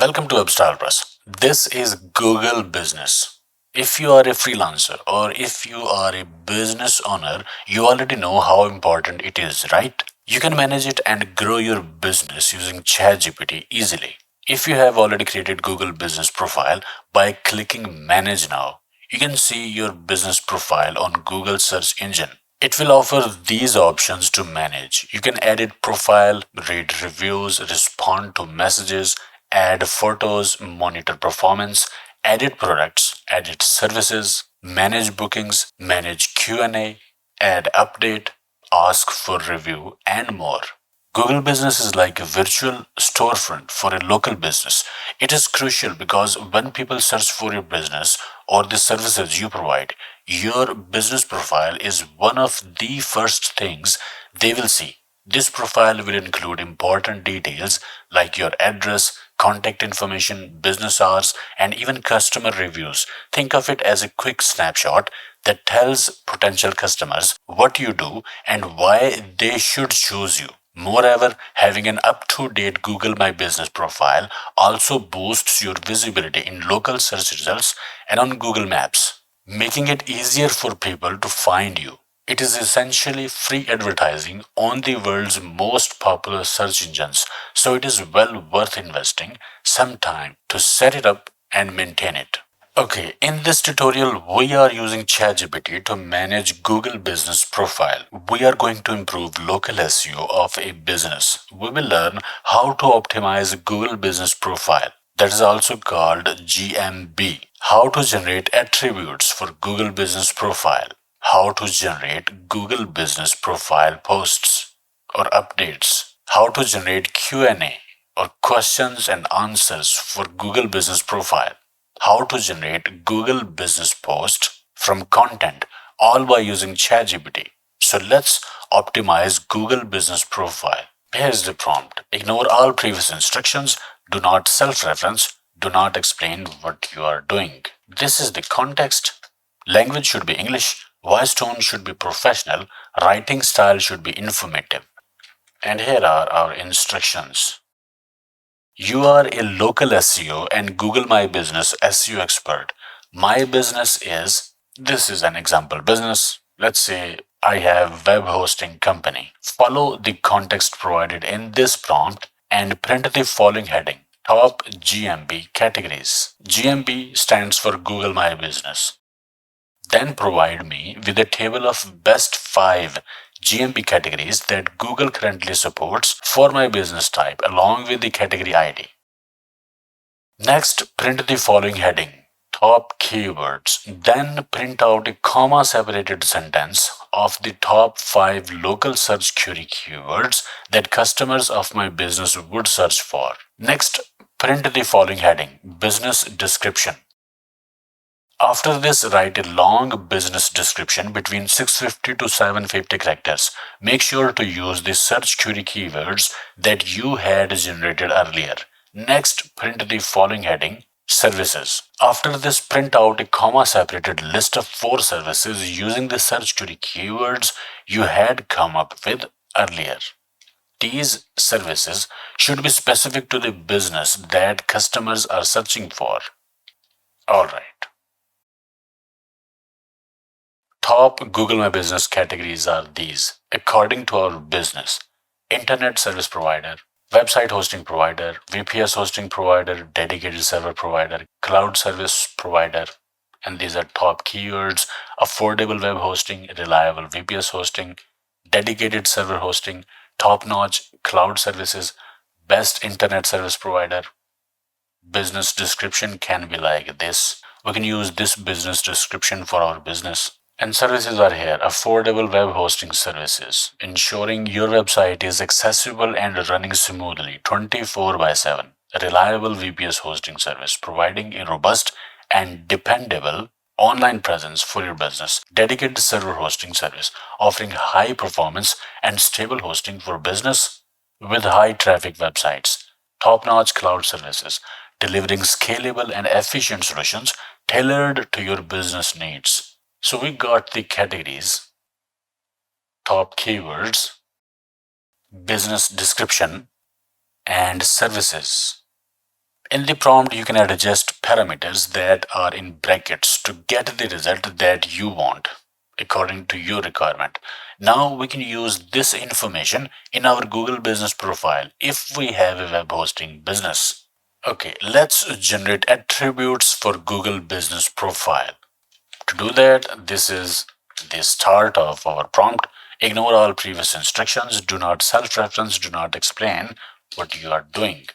Welcome to Upstyle Press. This is Google Business. If you are a freelancer or if you are a business owner, you already know how important it is, right? You can manage it and grow your business using Chatgpt easily. If you have already created Google Business Profile by clicking Manage Now, you can see your business profile on Google search engine. It will offer these options to manage. You can edit profile, read reviews, respond to messages, add photos, monitor performance, edit products, edit services, manage bookings, manage Q&A, add update, ask for review, and more. Google Business is like a virtual storefront for a local business. It is crucial because when people search for your business or the services you provide, your business profile is one of the first things they will see. This profile will include important details like your address, contact information, business hours, and even customer reviews. Think of it as a quick snapshot that tells potential customers what you do and why they should choose you. Moreover, having an up-to-date Google My Business profile also boosts your visibility in local search results and on Google Maps, making it easier for people to find you. It is essentially free advertising on the world's most popular search engines, so it is well worth investing some time to set it up and maintain it. Okay, in this tutorial, we are using ChatGPT to manage Google Business Profile. We are going to improve local SEO of a business. We will learn how to optimize Google Business Profile, that is also called GMB, how to generate attributes for Google Business Profile, how to generate Google Business Profile posts or updates, how to generate Q&A or questions and answers for Google Business Profile, how to generate Google Business Post from content, all by using ChatGPT. So let's optimize Google Business Profile. Here's the prompt. Ignore all previous instructions. Do not self-reference. Do not explain what you are doing. This is the context. Language should be English. Voice tone should be professional. Writing style should be informative. And here are our instructions. You are a local SEO and Google My Business SEO expert. My business is, this is an example business. Let's say I have web hosting company. Follow the context provided in this prompt and print the following heading. Top GMB categories. GMB stands for Google My Business. Then provide me with a table of best 5 GMB categories that Google currently supports for my business type along with the category ID. Next, print the following heading, top keywords. Then print out a comma-separated sentence of the top 5 local search query keywords that customers of my business would search for. Next, print the following heading, business description. After this, write a long business description between 650 to 750 characters. Make sure to use the search query keywords that you had generated earlier. Next, print the following heading, services. After this, print out a comma-separated list of 4 services using the search query keywords you had come up with earlier. These services should be specific to the business that customers are searching for. Alright. Top Google My Business categories are these. According to our business, Internet Service Provider, Website Hosting Provider, VPS Hosting Provider, Dedicated Server Provider, Cloud Service Provider, and these are top keywords, affordable web hosting, reliable VPS hosting, dedicated server hosting, top-notch cloud services, best internet service provider. Business description can be like this. We can use this business description for our business. And services are here, affordable web hosting services, ensuring your website is accessible and running smoothly 24/7. Reliable VPS hosting service, providing a robust and dependable online presence for your business. Dedicated server hosting service, offering high performance and stable hosting for business with high traffic websites. Top-notch cloud services, delivering scalable and efficient solutions tailored to your business needs. So we got the categories, top keywords, business description, and services. In the prompt, you can adjust parameters that are in brackets to get the result that you want according to your requirement. Now we can use this information in our Google business profile if we have a web hosting business. Okay, let's generate attributes for Google business profile. To do that, this is the start of our prompt. Ignore all previous instructions. Do not self-reference. Do not explain what you are doing.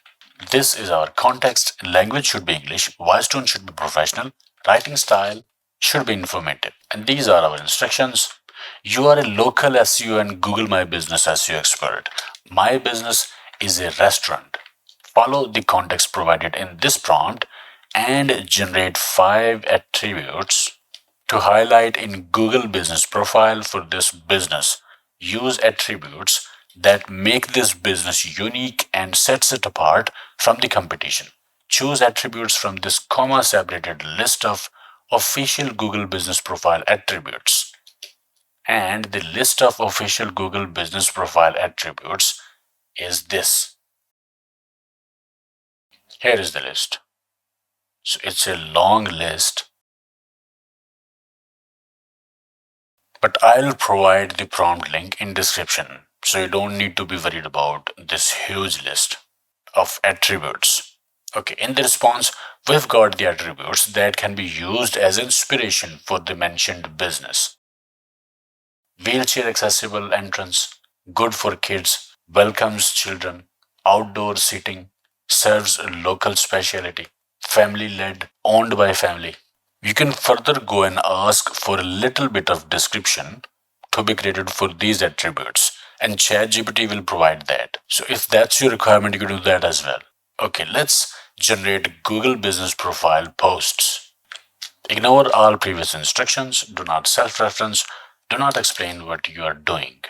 This is our context. Language should be English. Voice tone should be professional. Writing style should be informative. And these are our instructions. You are a local SEO and Google My Business SEO expert. My business is a restaurant. Follow the context provided in this prompt and generate 5 attributes to highlight in Google Business Profile for this business. Use attributes that make this business unique and sets it apart from the competition. Choose attributes from this comma separated list of official Google Business Profile attributes. And the list of official Google Business Profile attributes is this. Here is the list. So it's a long list, but I'll provide the prompt link in description, so you don't need to be worried about this huge list of attributes. Okay, in the response, we've got the attributes that can be used as inspiration for the mentioned business. Wheelchair accessible entrance, good for kids, welcomes children, outdoor seating, serves a local specialty, family led, owned by family. You can further go and ask for a little bit of description to be created for these attributes, and ChatGPT will provide that. So if that's your requirement, you can do that as well. Okay, let's generate Google Business Profile posts. Ignore all previous instructions, do not self-reference, do not explain what you are doing.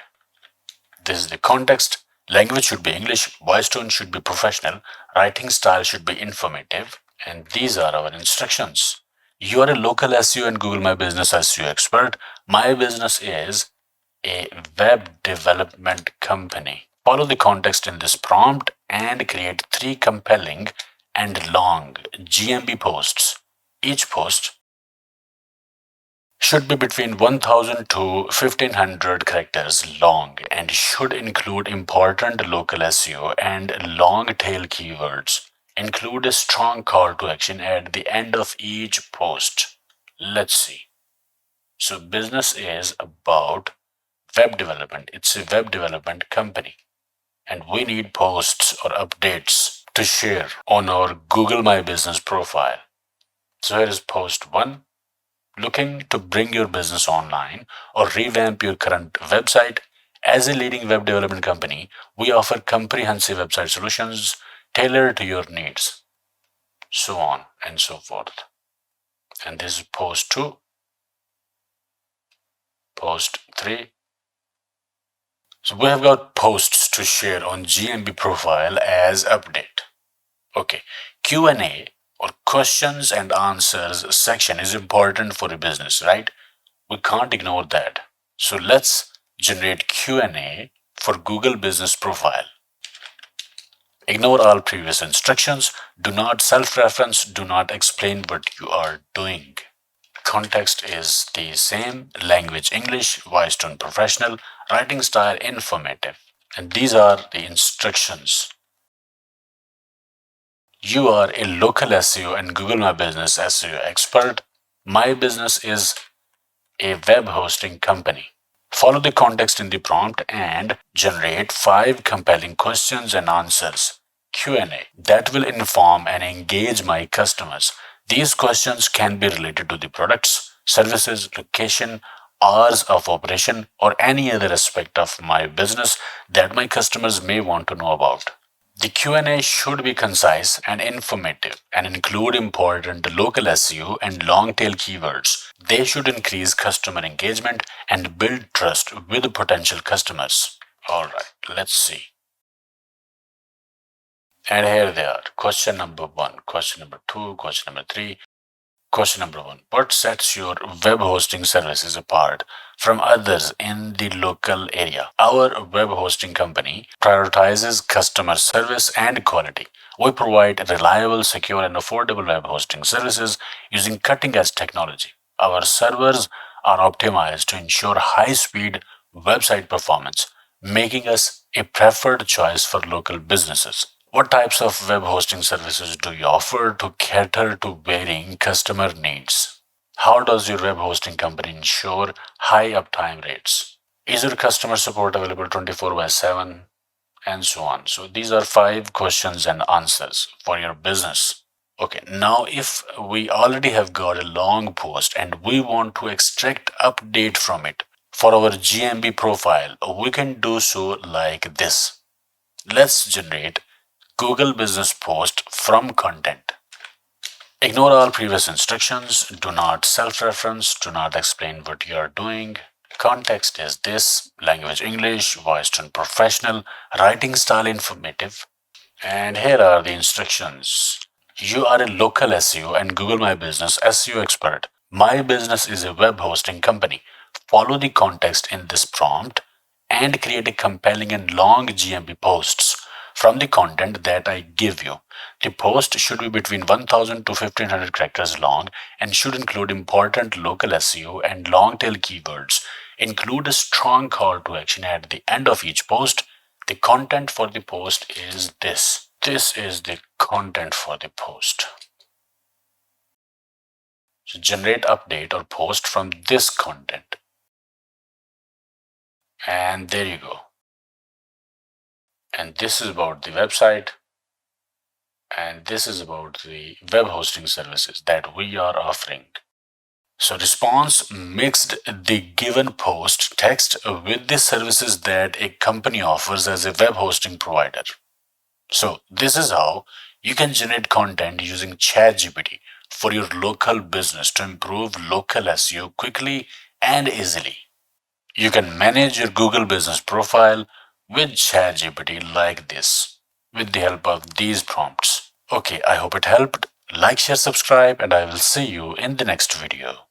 This is the context. Language should be English, voice tone should be professional, writing style should be informative, and these are our instructions. You are a local SEO and Google My Business SEO expert. My business is a web development company. Follow the context in this prompt and create 3 compelling and long GMB posts. Each post should be between 1000 to 1500 characters long and should include important local SEO and long tail keywords. Include a strong call to action at the end of each post. Let's see. So, business is about web development. It's a web development company, and we need posts or updates to share on our Google My Business profile. So, here is post 1. Looking to bring your business online or revamp your current website? As a leading web development company, we offer comprehensive website solutions tailored to your needs, so on and so forth. And this is post 2, post 3. So we have got posts to share on GMB profile as update. Okay, Q&A or questions and answers section is important for a business, right? We can't ignore that. So let's generate Q&A for Google Business Profile. Ignore all previous instructions. Do not self-reference. Do not explain what you are doing. Context is the same. Language English, voice tone professional, writing style informative. And these are the instructions. You are a local SEO and Google My Business SEO expert. My business is a web hosting company. Follow the context in the prompt and generate 5 compelling questions and answers Q&A that will inform and engage my customers. These questions can be related to the products, services, location, hours of operation, or any other aspect of my business that my customers may want to know about. The Q&A should be concise and informative and include important local SEO and long-tail keywords. They should increase customer engagement and build trust with potential customers. Alright, let's see. And here they are. Question number 1, question number 2, question number 3. Question number one: what sets your web hosting services apart from others in the local area? Our web hosting company prioritizes customer service and quality. We provide reliable, secure, and affordable web hosting services using cutting edge technology. Our servers are optimized to ensure high speed website performance, making us a preferred choice for local businesses. What types of web hosting services do you offer to cater to varying customer needs? How does your web hosting company ensure high uptime rates? Is your customer support available 24 by 7? And so on. So these are five questions and answers for your business. Okay, now if we already have got a long post and we want to extract update from it for our GMB profile, we can do so like this. Let's generate Google Business Post from content. Ignore all previous instructions. Do not self-reference. Do not explain what you are doing. Context is this: language English, voice tone professional, writing style informative. And here are the instructions. You are a local SEO and Google My Business SEO expert. My business is a web hosting company. Follow the context in this prompt and create a compelling and long GMP posts from the content that I give you. The post should be between 1000 to 1500 characters long and should include important local SEO and long tail keywords. Include a strong call to action at the end of each post. The content for the post is this. This is the content for the post. So generate update or post from this content. And there you go. And this is about the website. And this is about the web hosting services that we are offering. So response mixed the given post text with the services that a company offers as a web hosting provider. So this is how you can generate content using Chatgpt for your local business to improve local SEO quickly and easily. You can manage your Google business profile with Chatgpt like this with the help of these prompts. Okay, I hope it helped. Like, share, subscribe, and I will see you in the next video.